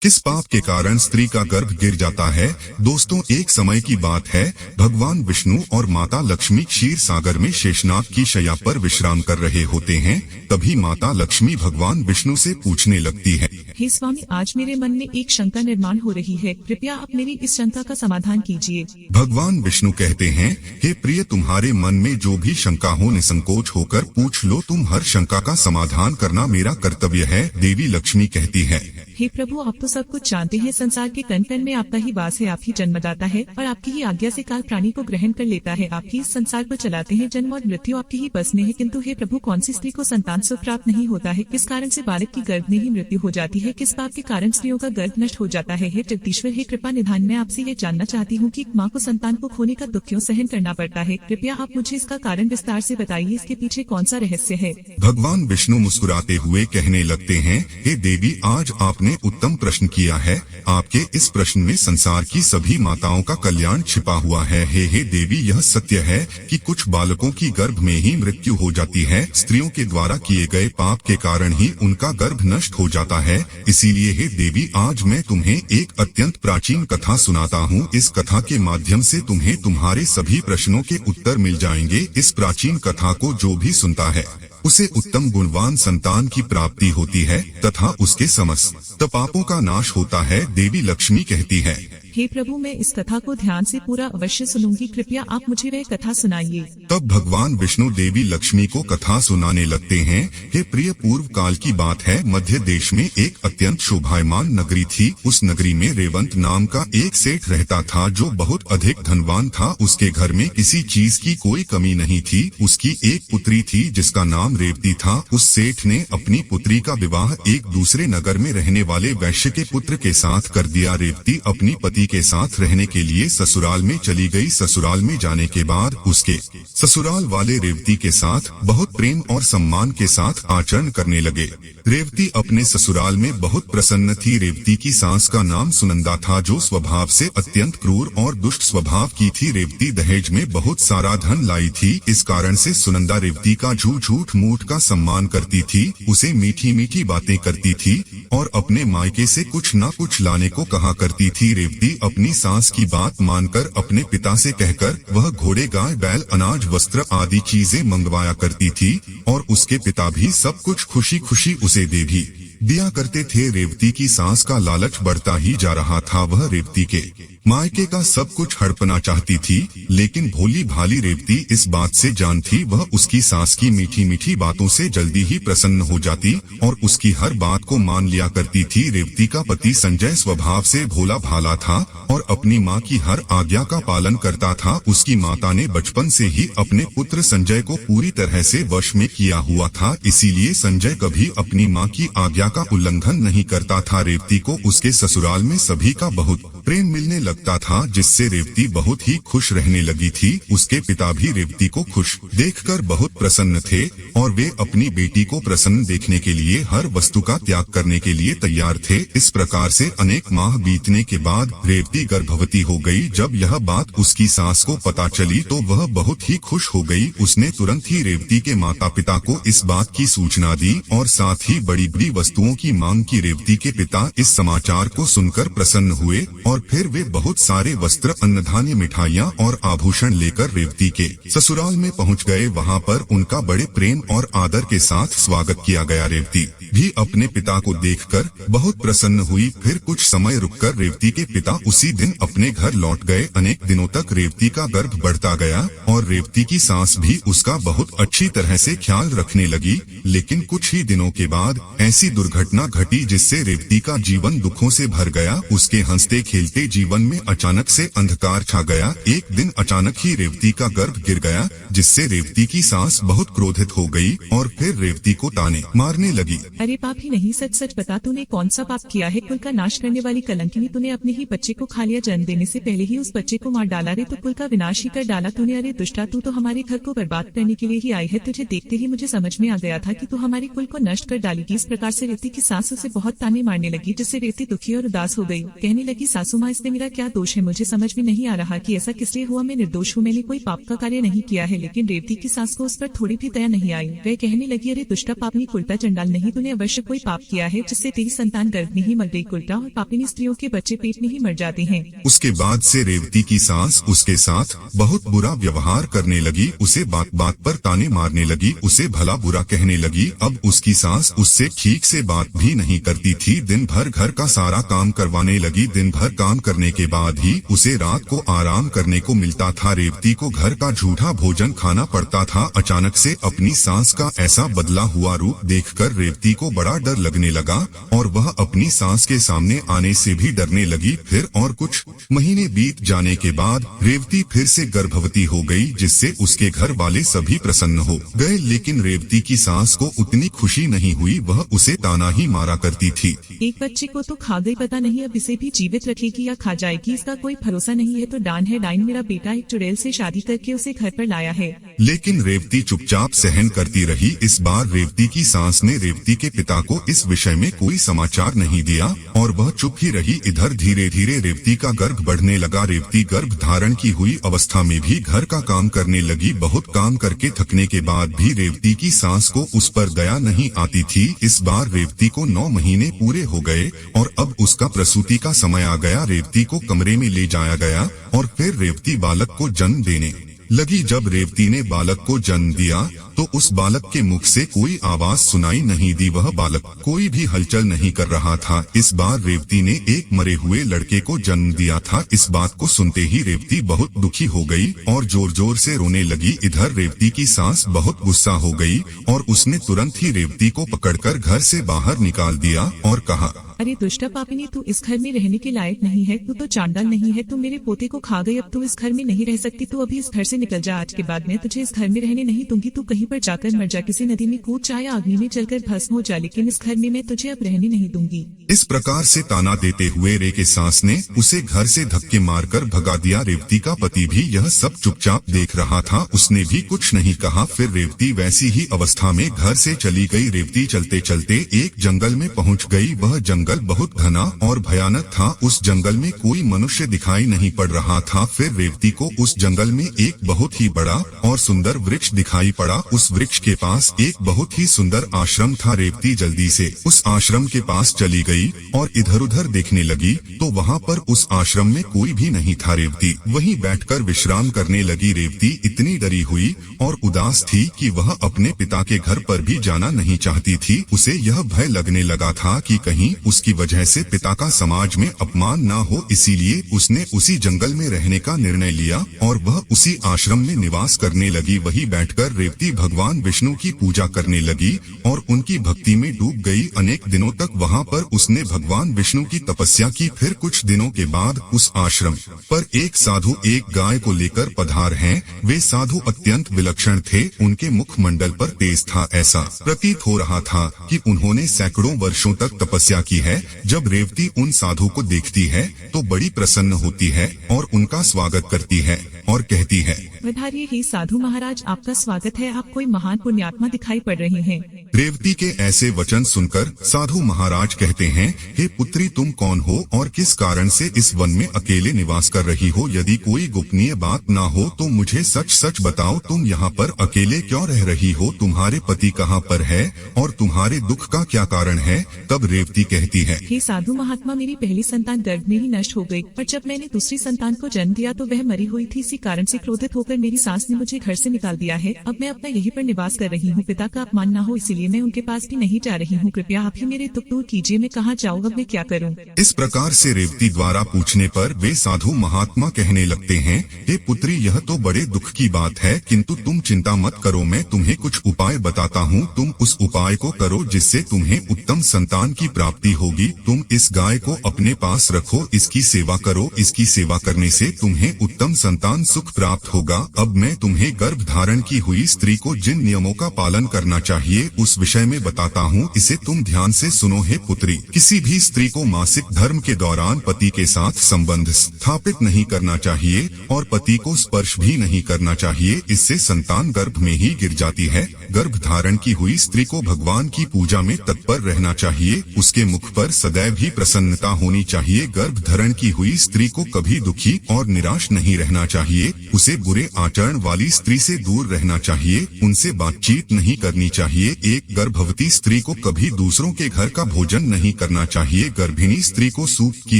किस पाप के कारण स्त्री का गर्भ गिर जाता है? दोस्तों, एक समय की बात है, भगवान विष्णु और माता लक्ष्मी क्षीर सागर में शेषनाग की शैया पर विश्राम कर रहे होते हैं। तभी माता लक्ष्मी भगवान विष्णु से पूछने लगती है, हे स्वामी, आज मेरे मन में एक शंका निर्माण हो रही है, कृपया आप मेरी इस शंका का समाधान कीजिए। भगवान विष्णु कहते हैं, हे प्रिय, तुम्हारे मन में जो भी शंका हो निसंकोच होकर पूछ लो, तुम हर शंका का समाधान करना मेरा कर्तव्य है। देवी लक्ष्मी कहती है, हे प्रभु, आप तो सब कुछ जानते हैं, संसार के कण कण में आपका ही वास है, आप ही जन्मदाता है और आपकी ही आज्ञा से काल प्राणी को ग्रहण कर लेता है, आप ही इस संसार को चलाते हैं, जन्म और मृत्यु आपकी ही बस में है। किंतु हे प्रभु, कौन सी स्त्री को संतान सुख प्राप्त नहीं होता है? किस कारण से बालक की गर्भ में ही मृत्यु हो जाती है? किस पाप के कारण स्त्रियों का गर्भ नष्ट हो जाता है? हे जगदीश्वर, हे कृपा निधान, मैं आपसे ये जानना चाहती हूँ कि माँ को संतान को खोने का दुख क्यों सहन करना पड़ता है? कृपया आप मुझे इसका कारण विस्तार से बताइए, इसके पीछे कौन सा रहस्य है? भगवान विष्णु मुस्कुराते हुए कहने लगते हैं, हे देवी, आज आपने उत्तम प्रश्न किया है। आपके इस प्रश्न में संसार की सभी माताओं का कल्याण छिपा हुआ है। हे देवी, यह सत्य है कि कुछ बालकों की गर्भ में ही मृत्यु हो जाती है। स्त्रियों के द्वारा किए गए पाप के कारण ही उनका गर्भ नष्ट हो जाता है। इसीलिए हे देवी, आज मैं तुम्हें एक अत्यंत प्राचीन कथा सुनाता हूँ। इस कथा के माध्यम से तुम्हें तुम्हारे सभी प्रश्नों के उत्तर मिल जाएंगे। इस प्राचीन कथा को जो भी सुनता है उसे उत्तम गुणवान संतान की प्राप्ति होती है तथा उसके समस्त पापों का नाश होता है। देवी लक्ष्मी कहती है, हे प्रभु, मैं इस कथा को ध्यान से पूरा अवश्य सुनूंगी, कृपया आप मुझे वह कथा सुनाइए। तब भगवान विष्णु देवी लक्ष्मी को कथा सुनाने लगते हैं। हे प्रिय, पूर्व काल की बात है, मध्य देश में एक अत्यंत शोभायमान नगरी थी। उस नगरी में रेवंत नाम का एक सेठ रहता था जो बहुत अधिक धनवान था। उसके घर में किसी चीज की कोई कमी नहीं थी। उसकी एक पुत्री थी जिसका नाम रेवती था। उस सेठ ने अपनी पुत्री का विवाह एक दूसरे नगर में रहने वाले वैश्य के पुत्र के साथ कर दिया। रेवती अपनी पति के साथ रहने के लिए ससुराल में चली गई। ससुराल में जाने के बाद उसके ससुराल वाले रेवती के साथ बहुत प्रेम और सम्मान के साथ आचरण करने लगे। रेवती अपने ससुराल में बहुत प्रसन्न थी। रेवती की सास का नाम सुनंदा था जो स्वभाव से अत्यंत क्रूर और दुष्ट स्वभाव की थी। रेवती दहेज में बहुत सारा धन लाई थी। इस कारण से सुनंदा रेवती का झूठ मूठ का सम्मान करती थी, उसे मीठी मीठी बातें करती थी और अपने मायके से कुछ न कुछ लाने को कहा करती थी। रेवती अपनी सास की बात मानकर अपने पिता से कहकर वह घोड़े, गाय, बैल, अनाज, वस्त्र आदि चीजें मंगवाया करती थी और उसके पिता भी सब कुछ खुशी खुशी उसे दे भी दिया करते थे। रेवती की सास का लालच बढ़ता ही जा रहा था। वह रेवती के मायके का सब कुछ हड़पना चाहती थी, लेकिन भोली भाली रेवती इस बात से जान थी। वह उसकी सास की मीठी मीठी बातों से जल्दी ही प्रसन्न हो जाती और उसकी हर बात को मान लिया करती थी। रेवती का पति संजय स्वभाव से भोला भाला था और अपनी माँ की हर आज्ञा का पालन करता था। उसकी माता ने बचपन से ही अपने पुत्र संजय को पूरी तरह से वश में किया हुआ था, इसीलिए संजय कभी अपनी माँ की आज्ञा का उल्लंघन नहीं करता था। रेवती को उसके ससुराल में सभी का बहुत प्रेम मिलने लगता था, जिससे रेवती बहुत ही खुश रहने लगी थी। उसके पिता भी रेवती को खुश देखकर बहुत प्रसन्न थे और वे अपनी बेटी को प्रसन्न देखने के लिए हर वस्तु का त्याग करने के लिए तैयार थे। इस प्रकार से अनेक माह बीतने के बाद रेवती गर्भवती हो गई। जब यह बात उसकी सास को पता चली तो वह बहुत ही खुश हो गई। उसने तुरंत ही रेवती के माता पिता को इस बात की सूचना दी और साथ ही बड़ी बड़ी वस्तुओं की मांग की। रेवती के पिता इस समाचार को सुनकर प्रसन्न हुए और फिर वे बहुत सारे वस्त्र, अन्न धान्य, मिठाइयाँ और आभूषण लेकर रेवती के ससुराल में पहुँच गए। वहाँ पर उनका बड़े प्रेम और आदर के साथ स्वागत किया गया। रेवती भी अपने पिता को देखकर बहुत प्रसन्न हुई। फिर कुछ समय रुककर रेवती के पिता उसी दिन अपने घर लौट गए। अनेक दिनों तक रेवती का गर्भ बढ़ता गया और रेवती की सास भी उसका बहुत अच्छी तरह से ख्याल रखने लगी। लेकिन कुछ ही दिनों के बाद ऐसी दुर्घटना घटी जिससे रेवती का जीवन दुखों से भर गया। उसके हंसते खेलते जीवन में अचानक से अंधकार छा गया। एक दिन अचानक ही रेवती का गर्भ गिर गया, जिससे रेवती की सास बहुत क्रोधित हो गई और फिर रेवती को ताने मारने लगी। अरे पाप ही नहीं, सच सच बता, तूने कौन सा पाप किया है? कुल का नाश करने वाली कलंकिनी, तूने अपने ही बच्चे को खा लिया। जन्म देने से पहले ही उस बच्चे को मार डाला रे, तो कुल का विनाश ही कर डाला तूने। अरे दुष्टा, तू तो हमारे घर को बर्बाद करने के लिए ही आई है। तुझे देखते ही मुझे समझ में आ गया था कि तू हमारे कुल को नष्ट कर डालेगी। इस प्रकार से रेवती की सास उसे बहुत ताने मारने लगी, जिससे रेवती दुखी और उदास हो गई। कहने लगी, सासू माँ, इसने मेरा क्या क्या दोष है? मुझे समझ में नहीं आ रहा कि ऐसा किस लिए हुआ। मैं निर्दोष हूँ, मैंने कोई पाप का कार्य नहीं किया है। लेकिन रेवती की सास को उस पर थोड़ी भी दया नहीं आई। वह कहने लगी, अरे दुष्टा पापनी कुलटा चंडाल, नहीं तूने अवश्य कोई पाप किया है जिससे तेरी संतान गर्भ में ही मर गई। कुलटा और पापिनी स्त्रियों के बच्चे पेट में ही मर जाते हैं। उसके बाद से रेवती की सास उसके साथ बहुत बुरा व्यवहार करने लगी, उसे बात बात पर ताने मारने लगी, उसे भला बुरा कहने लगी। अब उसकी सास उससे ठीक से बात भी नहीं करती थी, दिन भर घर का सारा काम करवाने लगी। दिन भर काम करने के बाद ही उसे रात को आराम करने को मिलता था। रेवती को घर का झूठा भोजन खाना पड़ता था। अचानक से अपनी सास का ऐसा बदला हुआ रूप देखकर रेवती को बड़ा डर लगने लगा और वह अपनी सास के सामने आने से भी डरने लगी। फिर और कुछ महीने बीत जाने के बाद रेवती फिर से गर्भवती हो गई, जिससे उसके घर वाले सभी प्रसन्न हो गए। लेकिन रेवती की सास को उतनी खुशी नहीं हुई, वह उसे ताना ही मारा करती थी। एक बच्चे को तो खा गई, पता नहीं अब इसे भी जीवित रखेगी या खा जाएगी, इसका कोई भरोसा नहीं है। तो डान है डाइन, मेरा बेटा एक चुड़ैल से शादी करके उसे घर पर लाया है। लेकिन रेवती चुपचाप सहन करती रही। इस बार रेवती की सास ने रेवती के पिता को इस विषय में कोई समाचार नहीं दिया और वह चुप ही रही। इधर धीरे धीरे रेवती का गर्भ बढ़ने लगा। रेवती गर्भ धारण की हुई अवस्था में भी घर का काम करने लगी। बहुत काम करके थकने के बाद भी रेवती की सास को उस पर दया नहीं आती थी। इस बार रेवती को 9 महीने पूरे हो गए और अब उसका प्रसूति का समय आ गया। रेवती को कमरे में ले जाया गया और फिर रेवती बालक को जन्म देने लगी। जब रेवती ने बालक को जन्म दिया तो उस बालक के मुख से कोई आवाज सुनाई नहीं दी। वह बालक कोई भी हलचल नहीं कर रहा था। इस बार रेवती ने एक मरे हुए लड़के को जन्म दिया था। इस बात को सुनते ही रेवती बहुत दुखी हो गई और जोर जोर से रोने लगी। इधर रेवती की सास बहुत गुस्सा हो गई और उसने तुरंत ही रेवती को पकड़कर घर से बाहर निकाल दिया और कहा, अरे दुष्टा पापिनी, तू इस घर में रहने के लायक नहीं है। तू तो चांडाल नहीं है, तू मेरे पोते को खा गई। अब तू इस घर में नहीं रह सकती। तू अभी इस घर से निकल जा। आज के बाद मैं तुझे इस घर में रहने नहीं दूंगी। तू कहीं पर जाकर मर जा, किसी नदी में कूद जा या अग्नि में जलकर भस्म हो जा, लेकिन इस घर में मैं तुझे अब रहने नहीं दूंगी। इस प्रकार से ताना देते हुए रे के सास ने उसे घर से धक्के मारकर भगा दिया। रेवती का पति भी यह सब चुपचाप देख रहा था, उसने भी कुछ नहीं कहा। फिर रेवती वैसी ही अवस्था में घर से चली गई। रेवती चलते चलते एक जंगल में पहुंच गई। वह जंगल बहुत घना और भयानक था। उस जंगल में कोई मनुष्य दिखाई नहीं पड़ रहा था। फिर रेवती को उस जंगल में एक बहुत ही बड़ा और सुंदर वृक्ष दिखाई पड़ा। उस वृक्ष के पास एक बहुत ही सुंदर आश्रम था। रेवती जल्दी से उस आश्रम के पास चली गई और इधर उधर देखने लगी तो वहाँ पर उस आश्रम में कोई भी नहीं था। रेवती वहीं बैठकर विश्राम करने लगी। रेवती इतनी डरी हुई और उदास थी कि वह अपने पिता के घर पर भी जाना नहीं चाहती थी। उसे यह भय लगने लगा था कि कहीं उसकी वजह से पिता का समाज में अपमान ना हो, इसीलिए उसने उसी जंगल में रहने का निर्णय लिया और वह उसी आश्रम में निवास करने लगी। वहीं बैठकर रेवती भगवान विष्णु की पूजा करने लगी और उनकी भक्ति में डूब गई। अनेक दिनों तक वहाँ पर उसने भगवान विष्णु की तपस्या की। फिर कुछ दिनों के बाद उस आश्रम पर एक साधु एक गाय को लेकर पधार हैं। वे साधु अत्यंत विलक्षण थे। उनके मुखमंडल पर तेज था। ऐसा प्रतीत हो रहा था कि उन्होंने सैकड़ों वर्षों तक तपस्या की है। जब रेवती उन साधु को देखती है तो बड़ी प्रसन्न होती है और उनका स्वागत करती है और कहती है, पधारिए ही साधु महाराज, आपका स्वागत है। आप कोई महान पुण्यात्मा दिखाई पड़ रहे हैं। रेवती के ऐसे वचन सुनकर साधु महाराज कहते हैं, हे पुत्री, तुम कौन हो और किस कारण से इस वन में अकेले निवास कर रही हो? यदि कोई गोपनीय बात ना हो तो मुझे सच सच बताओ, तुम यहाँ पर अकेले क्यों रह रही हो? तुम्हारे पति कहाँ पर है और तुम्हारे दुख का क्या कारण है? तब रेवती कहती है, हे साधु महात्मा, मेरी पहली संतान गर्भ में ही नष्ट हो गई और जब मैंने दूसरी संतान को जन्म दिया तो वह मरी हुई थी। इसी कारण से क्रोधित होकर मेरी सास ने मुझे घर से निकाल दिया है। अब मैं अपना यहीं पर निवास कर रही हूँ। पिता का अपमान ना हो इसीलिए मैं उनके पास भी नहीं जा रही हूँ। कृपया आप ही मेरे दुख दूर कीजिए। मैं कहाँ जाऊँ? अब मैं क्या करूँ? इस प्रकार से रेवती द्वारा पूछने पर वे साधु महात्मा कहने लगते हैं, हे पुत्री, यह तो बड़े दुख की बात है, किंतु तुम चिंता मत करो। मैं तुम्हें कुछ उपाय बताता हूँ। तुम उस उपाय को करो जिससे तुम्हें उत्तम संतान की प्राप्ति होगी। तुम इस गाय को अपने पास रखो, इसकी सेवा करो। इसकी सेवा करने से तुम्हें उत्तम संतान सुख प्राप्त होगा। अब मैं तुम्हें गर्भ धारण की हुई स्त्री को को जिन नियमों का पालन करना चाहिए उस विषय में बताता हूँ, इसे तुम ध्यान से सुनो हे पुत्री। किसी भी स्त्री को मासिक धर्म के दौरान पति के साथ संबंध स्थापित नहीं करना चाहिए और पति को स्पर्श भी नहीं करना चाहिए, इससे संतान गर्भ में ही गिर जाती है। गर्भ धारण की हुई स्त्री को भगवान की पूजा में तत्पर रहना चाहिए, उसके मुख पर सदैव ही प्रसन्नता होनी चाहिए। गर्भ धारण की हुई स्त्री को कभी दुखी और निराश नहीं रहना चाहिए, उसे बुरे आचरण वाली स्त्री से दूर रहना चाहिए, उनसे बातचीत नहीं करनी चाहिए। एक गर्भवती स्त्री को कभी दूसरों के घर का भोजन नहीं करना चाहिए। गर्भिणी स्त्री को सूप की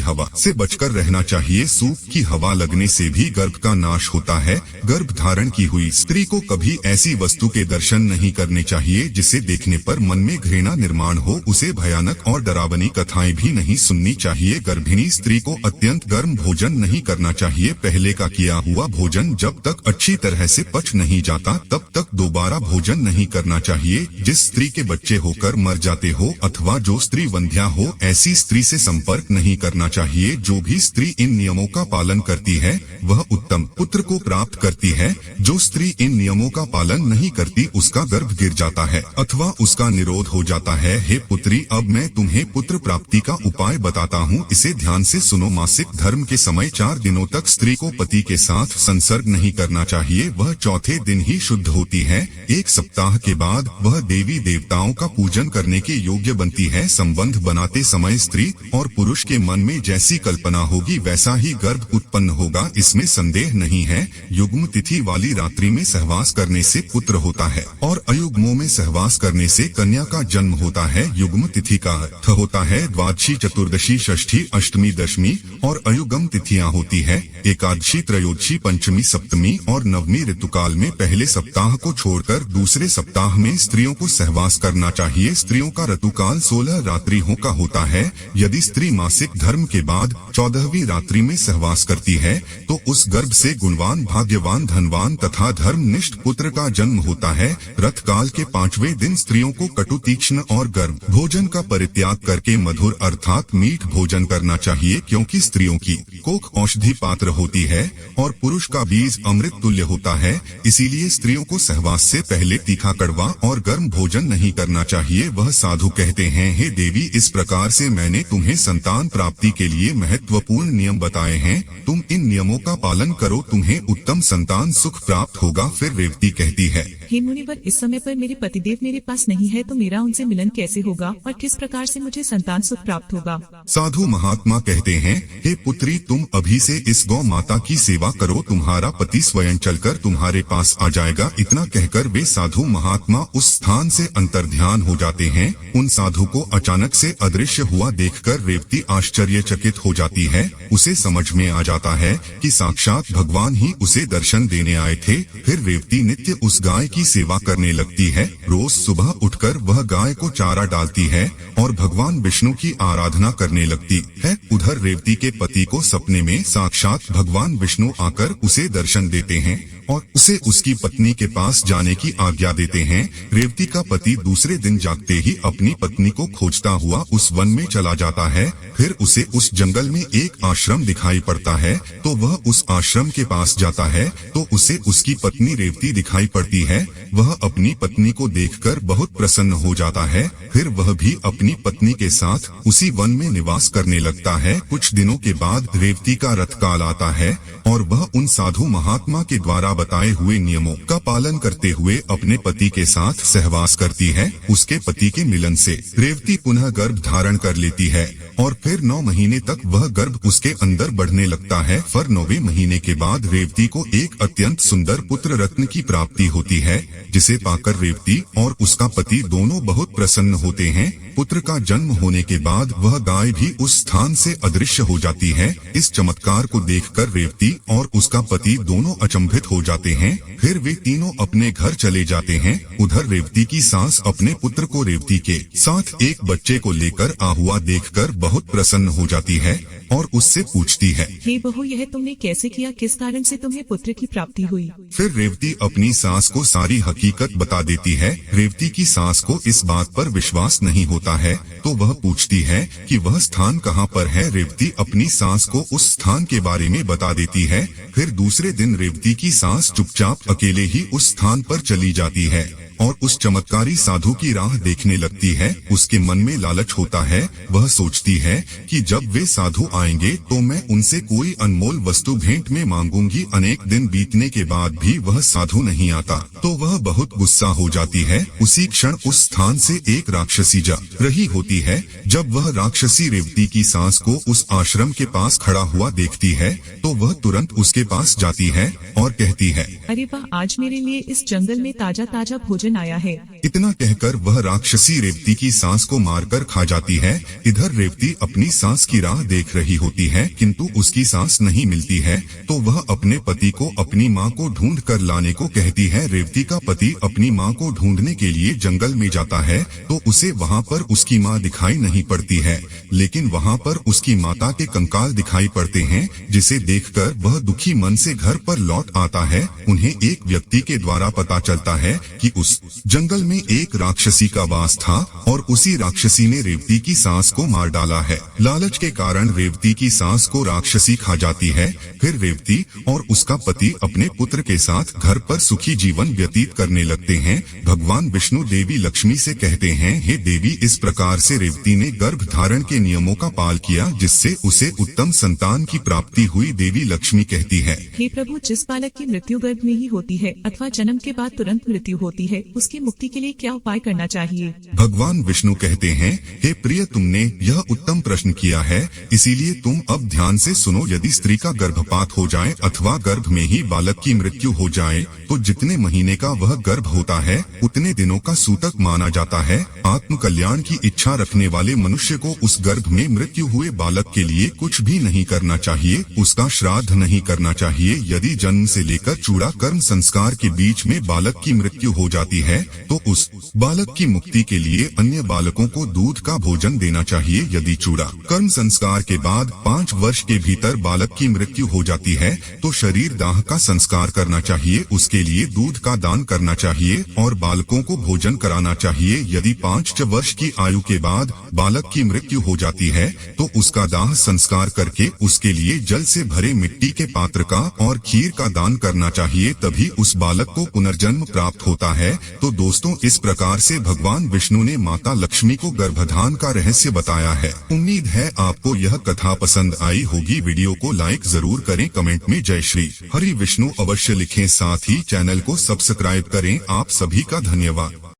हवा से बचकर रहना चाहिए, सूप की हवा लगने से भी गर्भ का नाश होता है। गर्भ धारण की हुई स्त्री को कभी ऐसी वस्तु के दर्शन नहीं करने चाहिए जिसे देखने पर मन में घृणा निर्माण हो, उसे भयानक और डरावनी कथाएं भी नहीं सुननी चाहिए। गर्भिणी स्त्री को अत्यंत गर्म भोजन नहीं करना चाहिए, पहले का किया हुआ भोजन जब तक अच्छी तरह से पच नहीं जाता तब तक दोबारा भोजन नहीं करना चाहिए। जिस स्त्री के बच्चे होकर मर जाते हो अथवा जो स्त्री वंध्या हो, ऐसी स्त्री से संपर्क नहीं करना चाहिए। जो भी स्त्री इन नियमों का पालन करती है वह उत्तम पुत्र को प्राप्त करती है, जो स्त्री इन नियमों का पालन नहीं करती उसका गर्भ गिर जाता है अथवा उसका निरोध हो जाता है। हे पुत्री, अब मैं तुम्हें पुत्र प्राप्ति का उपाय बताता हूँ, इसे ध्यान से सुनो। मासिक धर्म के समय 4 दिनों तक स्त्री को पति के साथ संसर्ग नहीं करना चाहिए, वह चौथे दिन ही शुद्ध होती है। 1 सप्ताह के बाद वह देवी देवताओं का पूजन करने के योग्य बनती है। संबंध बनाते समय स्त्री और पुरुष के मन में जैसी कल्पना होगी वैसा ही गर्भ उत्पन्न होगा, इसमें संदेह नहीं है। युग्म तिथि वाली रात्रि में सहवास करने से पुत्र होता है और अयुग्मों में सहवास करने से कन्या का जन्म होता है। युग्म तिथि का अर्थ होता है द्वादशी, चतुर्दशी, षष्ठी, अष्टमी, दशमी और अयुग्म तिथियां होती है एकादशी, त्रयोदशी, पंचमी, सप्तमी और नवमी। ऋतुकाल में पहले सप्ताह को छोड़कर दूसरे सप्ताह में स्त्रियों को सहवास करना चाहिए। स्त्रियों का ऋतुकाल 16 रात्रियों का होता है। यदि स्त्री मासिक धर्म के बाद 14वीं रात्रि में सहवास करती है तो उस गर्भ से गुणवान, भाग्यवान, धनवान तथा धर्मनिष्ठ पुत्र का जन्म होता है। रथकाल के 5वें दिन स्त्रियों को कटु, तीक्ष्ण और गर्म भोजन का परित्याग करके मधुर अर्थात मीठ भोजन करना चाहिए, क्योंकि स्त्रियों की कोख औषधि पात्र होती है और पुरुष का बीज अमृत तुल्य होता है। इसीलिए स्त्रियों को सहवास से पहले तीखा, कड़वा और गर्म भोजन नहीं करना चाहिए। वह साधु कहते हैं, हे देवी, इस प्रकार से मैंने तुम्हें संतान प्राप्ति के लिए महत्वपूर्ण नियम बताए हैं, तुम इन नियमों का पालन करो, तुम्हें उत्तम संतान सुख प्राप्त होगा। फिर रेवती कहती है, हे मुनिवर, इस समय पर मेरे पतिदेव मेरे पास नहीं है तो मेरा उनसे मिलन कैसे होगा और किस प्रकार से मुझे संतान सुख प्राप्त होगा? साधु महात्मा कहते हैं, हे पुत्री, तुम अभी से इस गौ माता की सेवा करो, तुम्हारा पति स्वयं चलकर तुम्हारे पास आ जाएगा। इतना कहकर वे साधु महात्मा उस स्थान से अंतर्ध्यान हो जाते हैं। उन साधु को अचानक से अदृश्य हुआ देखकर रेवती आश्चर्यचकित हो जाती है। उसे समझ में आ जाता है कि साक्षात भगवान ही उसे दर्शन देने आए थे। फिर रेवती नित्य उस गाय की सेवा करने लगती है। रोज सुबह उठकर वह गाय को चारा डालती है और भगवान विष्णु की आराधना करने लगती है। उधर रेवती के पति को सपने में साक्षात भगवान विष्णु आकर उसे दर्शन देते हैं और उसे उसकी पत्नी के पास जाने की आज्ञा देते हैं। रेवती का पति दूसरे दिन जागते ही अपनी पत्नी को खोजता हुआ उस वन में चला जाता है। फिर उसे उस जंगल में एक आश्रम दिखाई पड़ता है तो वह उस आश्रम के पास जाता है तो उसे उसकी पत्नी रेवती दिखाई पड़ती है। वह अपनी पत्नी को देखकर बहुत प्रसन्न हो जाता है। फिर वह भी अपनी पत्नी के साथ उसी वन में निवास करने लगता है। कुछ दिनों के बाद रेवती का रथकाल आता है और वह उन साधु महात्मा के द्वारा बताए हुए नियमों का पालन करते हुए अपने पति के साथ सहवास करती है। उसके पति के मिलन से रेवती पुनः गर्भ धारण कर लेती है और फिर 9 महीने तक वह गर्भ उसके अंदर बढ़ने लगता है। फिर 9वें महीने के बाद रेवती को एक अत्यंत सुंदर पुत्र रत्न की प्राप्ति होती है, जिसे पाकर रेवती और उसका पति दोनों बहुत प्रसन्न होते हैं। पुत्र का जन्म होने के बाद वह गाय भी उस स्थान से अदृश्य हो जाती है। इस चमत्कार को देखकर रेवती और उसका पति दोनों अचंभित हो जाते हैं। फिर वे तीनों अपने घर चले जाते हैं। उधर रेवती की सास अपने पुत्र को रेवती के साथ एक बच्चे को लेकर आ हुआ देखकर बहुत प्रसन्न हो जाती है और उससे पूछती है, हे बहू, यह तुमने कैसे किया? किस कारण से तुम्हें पुत्र की प्राप्ति हुई? फिर रेवती अपनी सास को सारी हकीकत बता देती है। रेवती की सास को इस बात पर विश्वास नहीं होता आता है तो वह पूछती है कि वह स्थान कहाँ पर है। रेवती अपनी सास को उस स्थान के बारे में बता देती है। फिर दूसरे दिन रेवती की सास चुपचाप अकेले ही उस स्थान पर चली जाती है और उस चमत्कारी साधु की राह देखने लगती है। उसके मन में लालच होता है। वह सोचती है कि जब वे साधु आएंगे तो मैं उनसे कोई अनमोल वस्तु भेंट में मांगूंगी। अनेक दिन बीतने के बाद भी वह साधु नहीं आता तो वह बहुत गुस्सा हो जाती है। उसी क्षण उस स्थान से एक राक्षसी जा रही होती है। जब वह राक्षसी रेवती की सास को उस आश्रम के पास खड़ा हुआ देखती है तो वह तुरंत उसके पास जाती है और कहती है, अरे वाह, आज मेरे लिए इस जंगल में ताजा ताजा भोजन आया है। इतना कहकर वह राक्षसी रेवती की सांस को मारकर खा जाती है। इधर रेवती अपनी सांस की राह देख रही होती है किंतु उसकी सांस नहीं मिलती है तो वह अपने पति को अपनी माँ को ढूंढ कर लाने को कहती है। रेवती का पति अपनी माँ को ढूंढने के लिए जंगल में जाता है तो उसे वहाँ पर उसकी माँ दिखाई नहीं पड़ती है, लेकिन वहाँ पर उसकी माता के कंकाल दिखाई पड़ते हैं, जिसे देखकर वह दुखी मन से घर पर लौट आता है। उन्हें एक व्यक्ति के द्वारा पता चलता है कि उस जंगल में एक राक्षसी का वास था और उसी राक्षसी ने रेवती की सास को मार डाला है। लालच के कारण रेवती की सास को राक्षसी खा जाती है। फिर रेवती और उसका पति अपने पुत्र के साथ घर पर सुखी जीवन व्यतीत करने लगते हैं। भगवान विष्णु देवी लक्ष्मी से कहते हैं, हे देवी, इस प्रकार से रेवती ने गर्भ धारण के नियमों का पालन किया जिससे उसे उत्तम संतान की प्राप्ति हुई। देवी लक्ष्मी कहती है, हे प्रभु, जिस बालक की मृत्यु गर्भ में ही होती है अथवा जन्म के बाद तुरंत मृत्यु होती है, उसकी मुक्ति के लिए क्या उपाय करना चाहिए? भगवान विष्णु कहते हैं, हे प्रिय, तुमने यह उत्तम प्रश्न किया है, इसीलिए तुम अब ध्यान से सुनो। यदि स्त्री का गर्भपात हो जाए अथवा गर्भ में ही बालक की मृत्यु हो जाए तो जितने महीने का वह गर्भ होता है उतने दिनों का सूतक माना जाता है। आत्म कल्याण की इच्छा रखने वाले मनुष्य को उस गर्भ में मृत्यु हुए बालक के लिए कुछ भी नहीं करना चाहिए, उसका श्राद्ध नहीं करना चाहिए। यदि जन्म से लेकर चूड़ा कर्म संस्कार के बीच में बालक की मृत्यु हो जाती है तो उस बालक की मुक्ति के लिए अन्य बालकों को दूध का भोजन देना चाहिए। यदि चूड़ा कर्म संस्कार के बाद 5 वर्ष के भीतर बालक की मृत्यु हो जाती है तो शरीर दाह का संस्कार करना चाहिए, उसके लिए दूध का दान करना चाहिए और बालकों को भोजन कराना चाहिए। यदि 5 वर्ष की आयु के बाद बालक की मृत्यु हो जाती है तो उसका दाह संस्कार करके उसके लिए जल से भरे मिट्टी के पात्र का और खीर का दान करना चाहिए, तभी उस बालक को पुनर्जन्म प्राप्त होता है। तो दोस्तों, इस प्रकार से भगवान विष्णु ने माता लक्ष्मी को गर्भधान का रहस्य बताया है। उम्मीद है आपको यह कथा पसंद आई होगी। वीडियो को लाइक जरूर करें, कमेंट में जय श्री हरि विष्णु अवश्य लिखें, साथ ही चैनल को सब्सक्राइब करें। आप सभी का धन्यवाद।